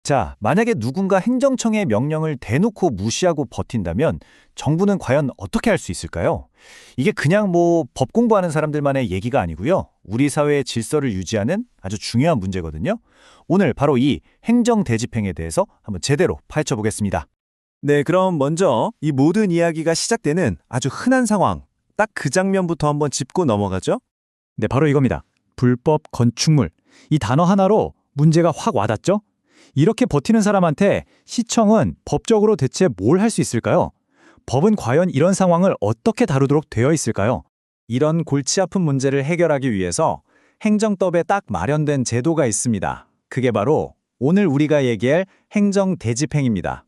자, 만약에 누군가 행정청의 명령을 대놓고 무시하고 버틴다면 정부는 과연 어떻게 할 수 있을까요? 이게 그냥 법 공부하는 사람들만의 얘기가 아니고요. 우리 사회의 질서를 유지하는 아주 중요한 문제거든요. 오늘 바로 이 행정 대집행에 대해서 한번 제대로 파헤쳐 보겠습니다. 네, 그럼 먼저 이 모든 이야기가 시작되는 아주 흔한 상황, 딱 그 장면부터 한번 짚고 넘어가죠. 네, 바로 이겁니다. 불법 건축물. 이 단어 하나로 문제가 확 와닿죠? 이렇게 버티는 사람한테 시청은 법적으로 대체 뭘 할 수 있을까요? 법은 과연 이런 상황을 어떻게 다루도록 되어 있을까요? 이런 골치 아픈 문제를 해결하기 위해서 행정법에 딱 마련된 제도가 있습니다. 그게 바로 오늘 우리가 얘기할 행정 대집행입니다.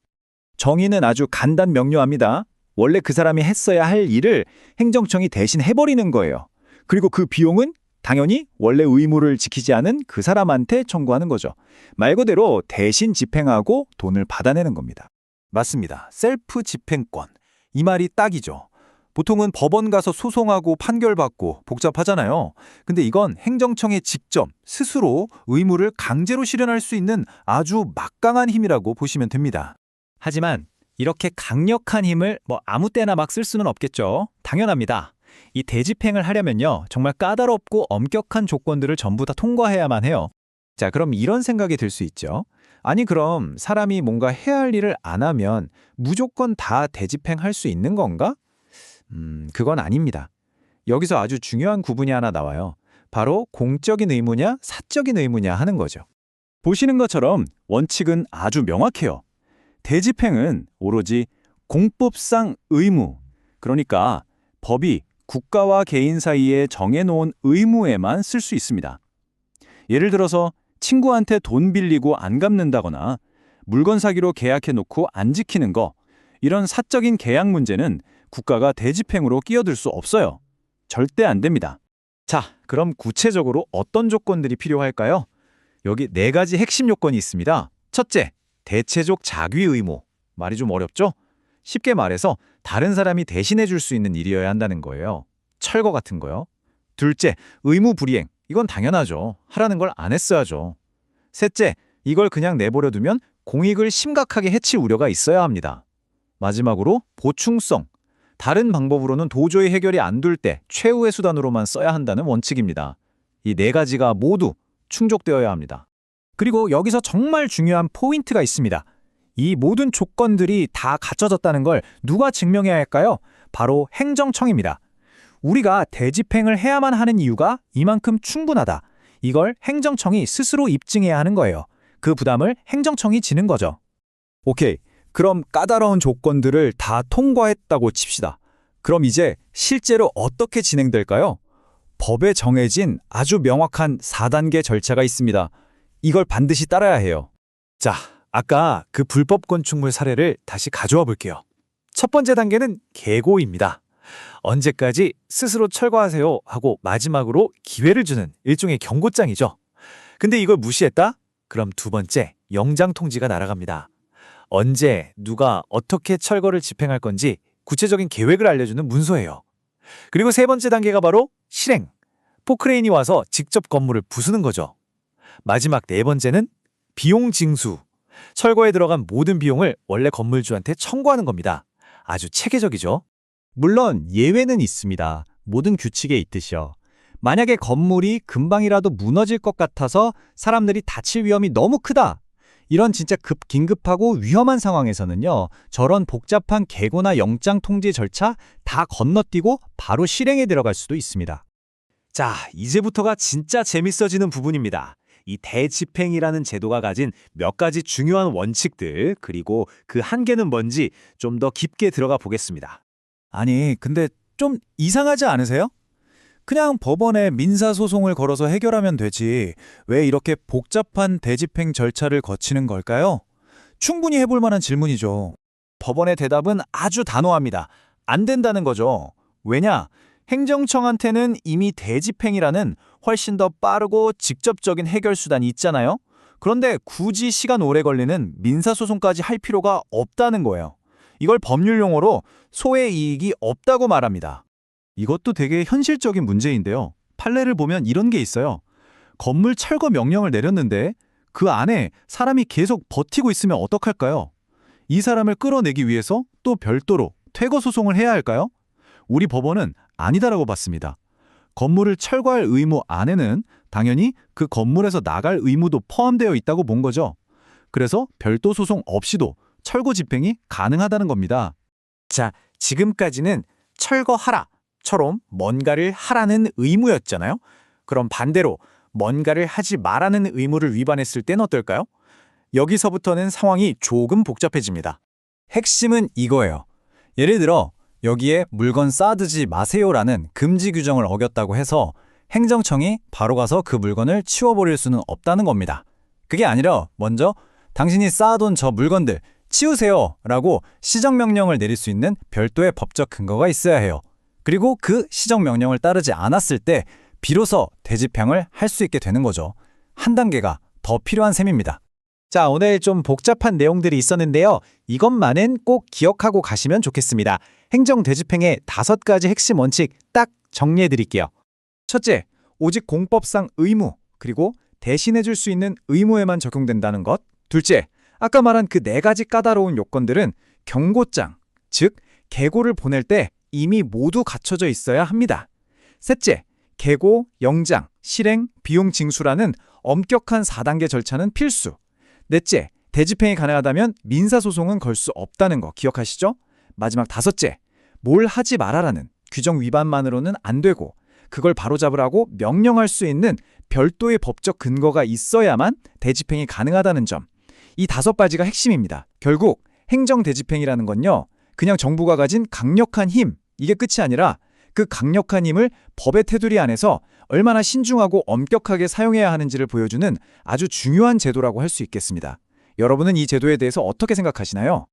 정의는 아주 간단 명료합니다. 원래 그 사람이 했어야 할 일을 행정청이 대신 해버리는 거예요. 그리고 그 비용은 당연히 원래 의무를 지키지 않은 그 사람한테 청구하는 거죠. 말 그대로 대신 집행하고 돈을 받아내는 겁니다. 맞습니다. 셀프 집행권. 이 말이 딱이죠. 보통은 법원 가서 소송하고 판결받고 복잡하잖아요. 근데 이건 행정청에 직접 스스로 의무를 강제로 실현할 수 있는 아주 막강한 힘이라고 보시면 됩니다. 하지만 이렇게 강력한 힘을 아무 때나 막 쓸 수는 없겠죠. 당연합니다. 이 대집행을 하려면요, 정말 까다롭고 엄격한 조건들을 전부 다 통과해야만 해요. 자, 그럼 이런 생각이 들 수 있죠. 아니, 그럼 사람이 뭔가 해야 할 일을 안 하면 무조건 다 대집행할 수 있는 건가? 그건 아닙니다. 여기서 아주 중요한 구분이 하나 나와요. 바로 공적인 의무냐, 사적인 의무냐 하는 거죠. 보시는 것처럼 원칙은 아주 명확해요. 대집행은 오로지 공법상 의무, 그러니까 법이 국가와 개인 사이에 정해놓은 의무에만 쓸 수 있습니다. 예를 들어서 친구한테 돈 빌리고 안 갚는다거나 물건 사기로 계약해놓고 안 지키는 거, 이런 사적인 계약 문제는 국가가 대집행으로 끼어들 수 없어요. 절대 안 됩니다. 자, 그럼 구체적으로 어떤 조건들이 필요할까요? 여기 4가지 핵심 요건이 있습니다. 첫째, 대체적 자귀 의무. 말이 좀 어렵죠? 쉽게 말해서 다른 사람이 대신해 줄 수 있는 일이어야 한다는 거예요. 철거 같은 거요. 둘째, 의무 불이행. 이건 당연하죠. 하라는 걸 안 했어야죠. 셋째, 이걸 그냥 내버려 두면 공익을 심각하게 해칠 우려가 있어야 합니다. 마지막으로 보충성. 다른 방법으로는 도저히 해결이 안 될 때 최후의 수단으로만 써야 한다는 원칙입니다. 이 4가지가 모두 충족되어야 합니다. 그리고 여기서 정말 중요한 포인트가 있습니다. 이 모든 조건들이 다 갖춰졌다는 걸 누가 증명해야 할까요? 바로 행정청입니다. 우리가 대집행을 해야만 하는 이유가 이만큼 충분하다. 이걸 행정청이 스스로 입증해야 하는 거예요. 그 부담을 행정청이 지는 거죠. 오케이, 그럼 까다로운 조건들을 다 통과했다고 칩시다. 그럼 이제 실제로 어떻게 진행될까요? 법에 정해진 아주 명확한 4단계 절차가 있습니다. 이걸 반드시 따라야 해요. 자, 아까 그 불법 건축물 사례를 다시 가져와 볼게요. 첫 번째 단계는 계고입니다. 언제까지 스스로 철거하세요 하고 마지막으로 기회를 주는 일종의 경고장이죠. 근데 이걸 무시했다? 그럼 두 번째, 영장 통지가 날아갑니다. 언제, 누가, 어떻게 철거를 집행할 건지 구체적인 계획을 알려주는 문서예요. 그리고 세 번째 단계가 바로 실행. 포크레인이 와서 직접 건물을 부수는 거죠. 마지막 4번째는 비용 징수. 철거에 들어간 모든 비용을 원래 건물주한테 청구하는 겁니다. 아주 체계적이죠. 물론 예외는 있습니다. 모든 규칙에 있듯이요. 만약에 건물이 금방이라도 무너질 것 같아서 사람들이 다칠 위험이 너무 크다. 이런 진짜 긴급하고 위험한 상황에서는요. 저런 복잡한 계고나 영장 통지 절차 다 건너뛰고 바로 실행에 들어갈 수도 있습니다. 자, 이제부터가 진짜 재밌어지는 부분입니다. 이 대집행이라는 제도가 가진 몇 가지 중요한 원칙들, 그리고 그 한계는 뭔지 좀 더 깊게 들어가 보겠습니다. 아니, 근데 좀 이상하지 않으세요? 그냥 법원에 민사소송을 걸어서 해결하면 되지. 왜 이렇게 복잡한 대집행 절차를 거치는 걸까요? 충분히 해볼 만한 질문이죠. 법원의 대답은 아주 단호합니다. 안 된다는 거죠. 왜냐? 행정청한테는 이미 대집행이라는 훨씬 더 빠르고 직접적인 해결 수단이 있잖아요. 그런데 굳이 시간 오래 걸리는 민사소송까지 할 필요가 없다는 거예요. 이걸 법률 용어로 소의 이익이 없다고 말합니다. 이것도 되게 현실적인 문제인데요. 판례를 보면 이런 게 있어요. 건물 철거 명령을 내렸는데 그 안에 사람이 계속 버티고 있으면 어떡할까요? 이 사람을 끌어내기 위해서 또 별도로 퇴거 소송을 해야 할까요? 우리 법원은 아니다라고 봤습니다. 건물을 철거할 의무 안에는 당연히 그 건물에서 나갈 의무도 포함되어 있다고 본 거죠. 그래서 별도 소송 없이도 철거 집행이 가능하다는 겁니다. 자, 지금까지는 철거하라처럼 뭔가를 하라는 의무였잖아요. 그럼 반대로 뭔가를 하지 말라는 의무를 위반했을 땐 어떨까요? 여기서부터는 상황이 조금 복잡해집니다. 핵심은 이거예요. 예를 들어 여기에 물건 쌓아두지 마세요라는 금지 규정을 어겼다고 해서 행정청이 바로 가서 그 물건을 치워버릴 수는 없다는 겁니다. 그게 아니라 먼저 당신이 쌓아둔 저 물건들 치우세요 라고 시정명령을 내릴 수 있는 별도의 법적 근거가 있어야 해요. 그리고 그 시정명령을 따르지 않았을 때 비로소 대집행을 할 수 있게 되는 거죠. 한 단계가 더 필요한 셈입니다. 자, 오늘 좀 복잡한 내용들이 있었는데요. 이것만은 꼭 기억하고 가시면 좋겠습니다. 행정 대집행의 5가지 핵심 원칙 딱 정리해 드릴게요. 첫째, 오직 공법상 의무, 그리고 대신해 줄 수 있는 의무에만 적용된다는 것. 둘째, 아까 말한 그 4가지 까다로운 요건들은 경고장, 즉 계고를 보낼 때 이미 모두 갖춰져 있어야 합니다. 셋째, 계고, 영장, 실행, 비용 징수라는 엄격한 4단계 절차는 필수. 넷째, 대집행이 가능하다면 민사소송은 걸 수 없다는 거 기억하시죠? 마지막 5째, 뭘 하지 말아라는 규정 위반만으로는 안 되고 그걸 바로잡으라고 명령할 수 있는 별도의 법적 근거가 있어야만 대집행이 가능하다는 점. 이 5가지가 핵심입니다. 결국 행정 대집행이라는 건요, 그냥 정부가 가진 강력한 힘, 이게 끝이 아니라 그 강력한 힘을 법의 테두리 안에서 얼마나 신중하고 엄격하게 사용해야 하는지를 보여주는 아주 중요한 제도라고 할 수 있겠습니다. 여러분은 이 제도에 대해서 어떻게 생각하시나요?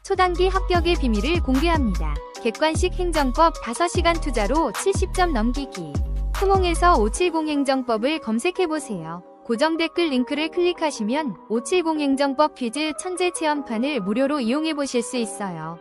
초단기 합격의 비밀을 공개합니다. 객관식 행정법 5시간 투자로 70점 넘기기. 후몽에서 570 행정법을 검색해보세요. 고정 댓글 링크를 클릭하시면 570 행정법 퀴즈 천재 체험판을 무료로 이용해보실 수 있어요.